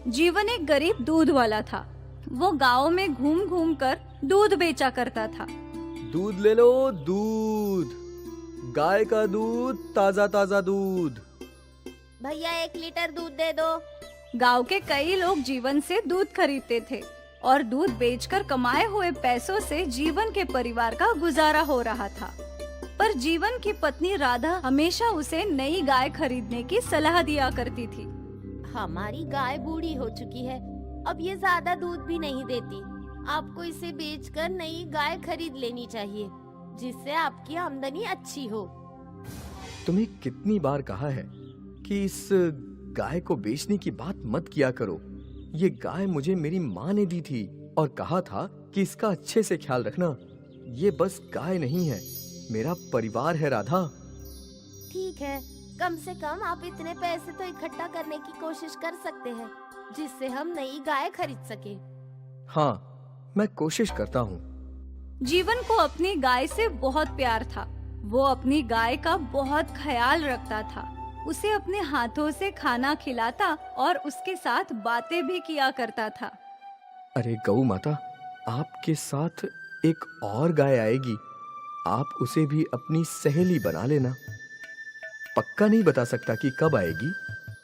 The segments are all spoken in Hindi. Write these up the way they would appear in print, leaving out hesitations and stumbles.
जीवन एक गरीब दूध वाला था। वो गांव में घूम घूम कर दूध बेचा करता था। दूध ले लो, दूध, गाय का दूध, ताजा ताजा दूध। भैया 1 लीटर दूध दे दो। गांव के कई लोग जीवन से दूध खरीदते थे और दूध बेचकर कमाए हुए पैसों से जीवन के परिवार का गुजारा हो रहा था। पर जीवन की पत्नी राधा हमेशा उसे नई गाय खरीदने की सलाह दिया करती थी। हमारी गाय बूढ़ी हो चुकी है, अब ये ज्यादा दूध भी नहीं देती। आपको इसे बेचकर नई गाय खरीद लेनी चाहिए, जिससे आपकी आमदनी अच्छी हो। तुम्हें कितनी बार कहा है कि इस गाय को बेचने की बात मत किया करो। ये गाय मुझे मेरी माँ ने दी थी और कहा था कि इसका अच्छे से ख्याल रखना। ये बस गाय नहीं है, मेरा परिवार है राधा। ठीक है, कम से कम आप इतने पैसे तो इकट्ठा करने की कोशिश कर सकते हैं, जिससे हम नई गाय खरीद सके। हाँ, मैं कोशिश करता हूँ। जीवन को अपनी गाय से बहुत प्यार था। वो अपनी गाय का बहुत ख्याल रखता था। उसे अपने हाथों से खाना खिलाता और उसके साथ बातें भी किया करता था। अरे गौ माता, आपके साथ एक और गाय आएगी। आप उसे भी अपनी सहेली बना लेना। पक्का नहीं बता सकता कि कब आएगी,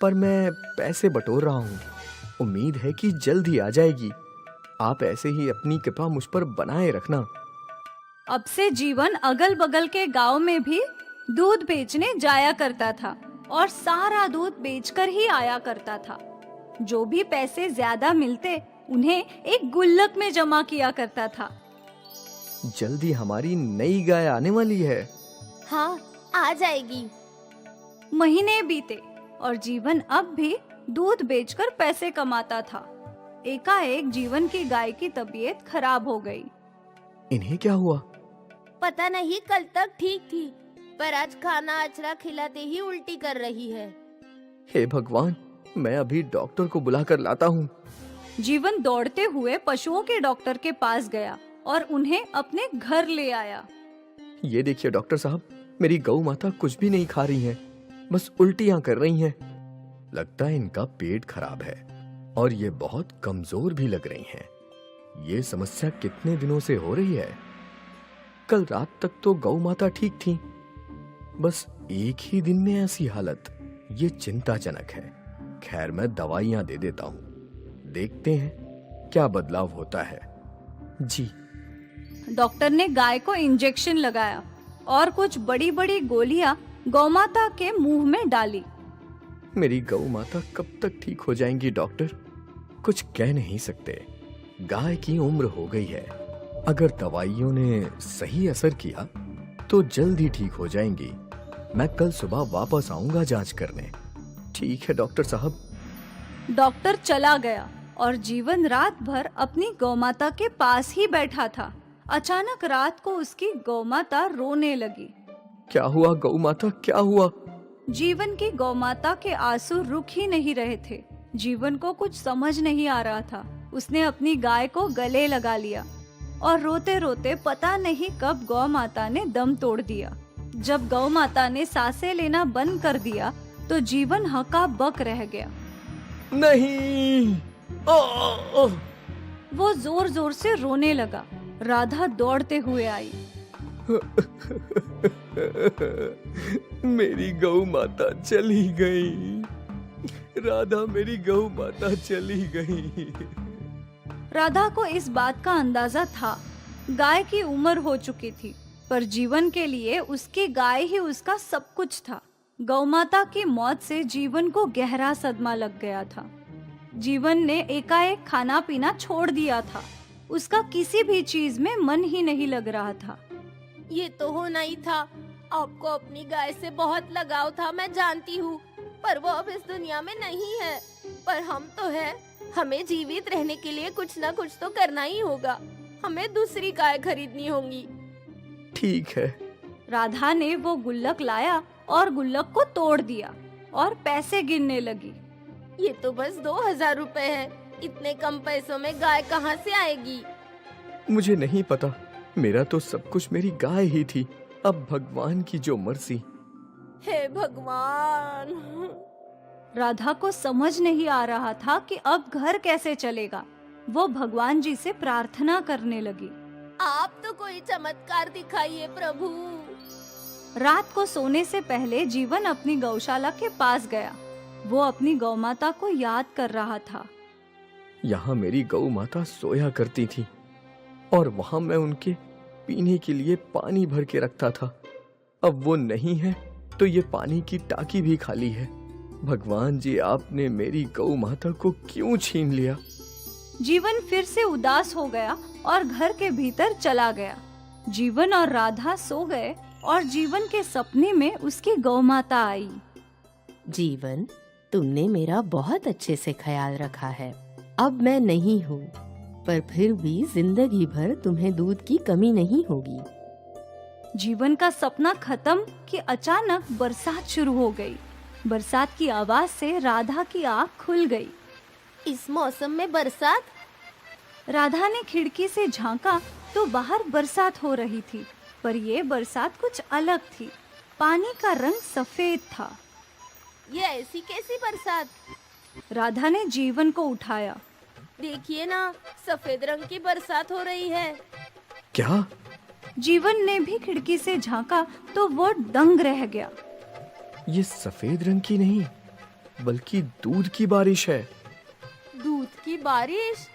पर मैं पैसे बटोर रहा हूँ। उम्मीद है कि जल्द ही आ जाएगी। आप ऐसे ही अपनी कृपा मुझ पर बनाए रखना। अब से जीवन अगल बगल के गांव में भी दूध बेचने जाया करता था और सारा दूध बेचकर ही आया करता था। जो भी पैसे ज्यादा मिलते उन्हें एक गुल्लक में जमा किया करता था। जल्दी हमारी नई गाय आने वाली है। हाँ, आ जाएगी। महीने बीते और जीवन अब भी दूध बेचकर पैसे कमाता था। एकाएक जीवन की गाय की तबीयत खराब हो गई। इन्हें क्या हुआ? पता नहीं, कल तक ठीक थी, पर आज खाना अचरा खिलाते ही उल्टी कर रही है। हे भगवान, मैं अभी डॉक्टर को बुलाकर लाता हूँ। जीवन दौड़ते हुए पशुओं के डॉक्टर के पास गया और उन्हें अपने घर ले आया। ये देखिए डॉक्टर साहब, मेरी गौ माता कुछ भी नहीं खा रही है, बस उल्टियां कर रही हैं। लगता है इनका पेट खराब है और ये बहुत कमजोर भी लग रही हैं। ये समस्या कितने दिनों से हो रही है? कल रात तक तो गौ माता ठीक थी, बस एक ही दिन में ऐसी हालत, ये चिंताजनक है। खैर, मैं दवाइयां दे देता हूँ, देखते हैं क्या बदलाव होता है। जी। डॉक्टर ने गाय को इंजेक्शन लगाया और कुछ बड़ी बड़ी गोलियां गौमाता के मुंह में डाली। मेरी गौ माता कब तक ठीक हो जाएंगी डॉक्टर? कुछ कह नहीं सकते। गाय की उम्र हो गई है। अगर दवाइयों ने सही असर किया तो जल्द ही ठीक हो जाएंगी। मैं कल सुबह वापस आऊंगा जांच करने। ठीक है डॉक्टर साहब। डॉक्टर चला गया और जीवन रात भर अपनी गौमाता के पास ही बैठा था। अचानक रात को उसकी गौमाता रोने लगी। क्या हुआ गौ माता, क्या हुआ? जीवन की गौमाता के आंसू रुक ही नहीं रहे थे। जीवन को कुछ समझ नहीं आ रहा था। उसने अपनी गाय को गले लगा लिया और रोते रोते पता नहीं कब गौ माता ने दम तोड़ दिया। जब गौ माता ने सांसें लेना बंद कर दिया तो जीवन हका बक रह गया। नहीं। वो जोर जोर से रोने लगा। राधा दौड़ते हुए आई। मेरी गौ माता चली गई। राधा, मेरी गौ माता चली गई। राधा को इस बात का अंदाजा था। गाय की उम्र हो चुकी थी, पर जीवन के लिए उसकी गाय ही उसका सब कुछ था। गौमाता की मौत से जीवन को गहरा सदमा लग गया था। जीवन ने एकाएक खाना पीना छोड़ दिया था। उसका किसी भी चीज में मन ही नहीं लग रहा था। ये तो होना ही था। आपको अपनी गाय से बहुत लगाव था, मैं जानती हूँ, पर वो अब इस दुनिया में नहीं है। पर हम तो हैं। हमें जीवित रहने के लिए कुछ ना कुछ तो करना ही होगा। हमें दूसरी गाय खरीदनी होगी। ठीक है। राधा ने वो गुल्लक लाया और गुल्लक को तोड़ दिया और पैसे गिनने लगी। ये तो बस 2000 रुपए है। इतने कम पैसों में गाय कहाँ से आएगी? मुझे नहीं पता, मेरा तो सब कुछ मेरी गाय ही थी। अब भगवान की जो मर्जी। हे भगवान। राधा को समझ नहीं आ रहा था कि अब घर कैसे चलेगा। वो भगवान जी से प्रार्थना करने लगी। आप तो कोई चमत्कार दिखाइए प्रभु। रात को सोने से पहले जीवन अपनी गौशाला के पास गया। वो अपनी गौ माता को याद कर रहा था। यहाँ मेरी गौ माता सोया करती थी और वहां मैं उनके पीने के लिए पानी भर के रखता था। अब वो नहीं है तो ये पानी की टाकी भी खाली है। भगवान जी, आपने मेरी गौ माता को क्यों छीन लिया? जीवन फिर से उदास हो गया और घर के भीतर चला गया। जीवन और राधा सो गए और जीवन के सपने में उसकी गौ माता आई। जीवन, तुमने मेरा बहुत अच्छे से ख्याल रखा है। अब मैं नहीं हूँ, पर फिर भी जिंदगी भर तुम्हें दूध की कमी नहीं होगी। जीवन का सपना खत्म कि अचानक बरसात शुरू हो गई। बरसात की आवाज से राधा की आँख खुल गई। इस मौसम में बरसात? राधा ने खिड़की से झांका तो बाहर बरसात हो रही थी, पर ये बरसात कुछ अलग थी। पानी का रंग सफेद था। ये ऐसी कैसी बरसात? राधा ने जीवन को उठाया। देखिए ना, सफेद रंग की बरसात हो रही है। क्या? जीवन ने भी खिड़की से झांका तो वो दंग रह गया। ये सफेद रंग की नहीं बल्कि दूध की बारिश है। दूध की बारिश?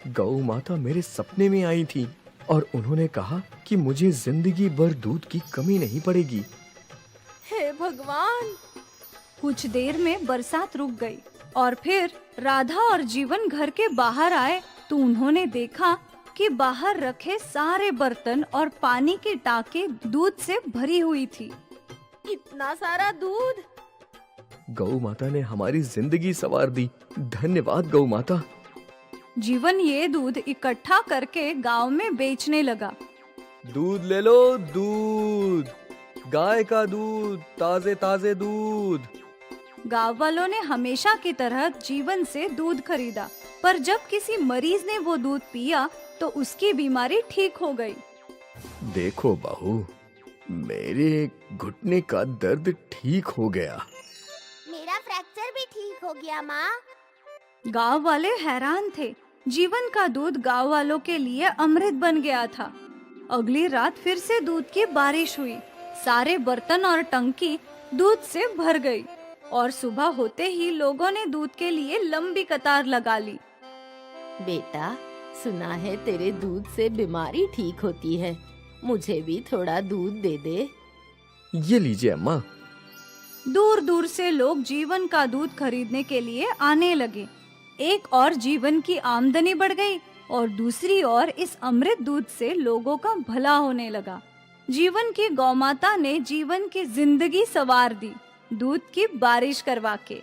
गौ माता मेरे सपने में आई थी और उन्होंने कहा कि मुझे जिंदगी भर दूध की कमी नहीं पड़ेगी। हे भगवान। कुछ देर में बरसात रुक गई और फिर राधा और जीवन घर के बाहर आए तो उन्होंने देखा कि बाहर रखे सारे बर्तन और पानी की टांके दूध से भरी हुई थी। इतना सारा दूध? गौ माता ने हमारी जिंदगी संवार दी। धन्यवाद गौ माता। जीवन ये दूध इकट्ठा करके गांव में बेचने लगा। दूध ले लो, दूध, गाय का दूध, ताजे ताजे दूध। गांव वालों ने हमेशा की तरह जीवन से दूध खरीदा, पर जब किसी मरीज ने वो दूध पिया तो उसकी बीमारी ठीक हो गई। देखो बहू, मेरे घुटने का दर्द ठीक हो गया। मेरा फ्रैक्चर भी ठीक हो गया माँ। गांव वाले हैरान थे। जीवन का दूध गांव वालों के लिए अमृत बन गया था। अगली रात फिर से दूध की बारिश हुई। सारे बर्तन और टंकी दूध से भर गई और सुबह होते ही लोगों ने दूध के लिए लंबी कतार लगा ली। बेटा, सुना है तेरे दूध से बीमारी ठीक होती है। मुझे भी थोड़ा दूध दे दे। ये लीजिए अम्मा। दूर दूर से लोग जीवन का दूध खरीदने के लिए आने लगे। एक और जीवन की आमदनी बढ़ गई और दूसरी ओर इस अमृत दूध से लोगों का भला होने लगा। जीवन की गौमाता ने जीवन की जिंदगी संवार दी, दूध की बारिश करवा के।